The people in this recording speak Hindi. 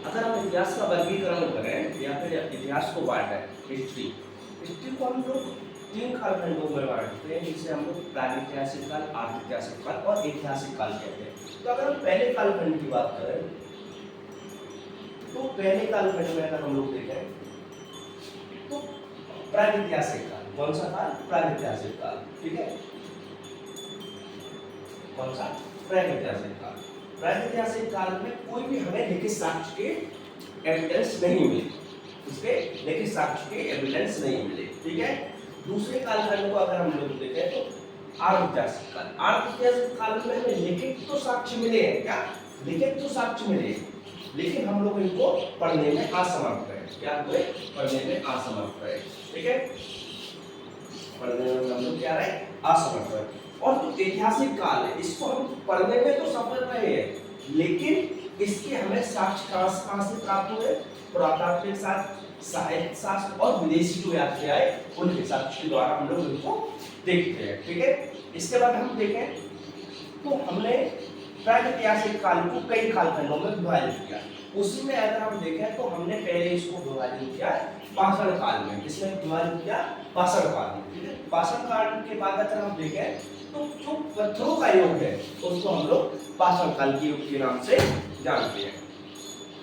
अगर हम इतिहास का वर्गीकरण करें या फिर इतिहास को बांटें, हिस्ट्री हिस्ट्री को हम लोग तीन कालखंडों में बांटते हैं, जिसे हम लोग प्रागैतिहासिक काल, आदिऐतिहासिक काल और ऐतिहासिक काल कहते हैं। तो अगर हम पहले कालखंड की बात करें तो पहले कालखंड में अगर हम लोग देखें तो प्रागैतिहासिक काल। कौन सा काल? प्रागैतिहासिक काल। ठीक है, कौन सा? प्रागैतिहासिक काल। प्रागैतिहासिक काल में कोई भी हमें लिखित साक्ष्य के एविडेंस नहीं मिले, उसके लिखित साक्ष्य के एविडेंस नहीं मिले। ठीक है, दूसरे कालखंड को अगर हम लोग देखें तो आर्धैतिहासिक काल। आर्धैतिहासिक काल में हमें लिखित तो साक्ष्य मिले हैं, क्या लिखित तो साक्ष्य मिले, लेकिन हम लोग इनको पढ़ने में असमर्थ रहे। क्या हुए? पढ़ने में असमर्थ रहे। ठीक है, पढ़ने में हम लोग क्या रहे? असमर्थ रहे। और जो ऐतिहासिक काल है इसको हम पढ़ने में तो सफल रहे हैं, लेकिन इसके हमें साक्ष्य कहां से प्राप्त हुए? पुरातात्विक साहित्य शास्त्र और विदेशी जो यात्री आए उनके साक्ष्य के द्वारा हम लोग इनको देखते हैं। ठीक है, इसके बाद हम देखें तो हमने प्रागैतिहासिक काल को कई कालखंडों में विभाजित किया। उसी में अगर हम देखें तो हमने पहले इसको विभाजित किया पाषाण काल में। किसमें विभाजित किया? पाषाण काल में। ठीक है, पाषाण काल के बाद अगर हम देखें तो जो पत्थरों का युग है उसको हम लोग पाषाण काल के युग के नाम से जानते हैं।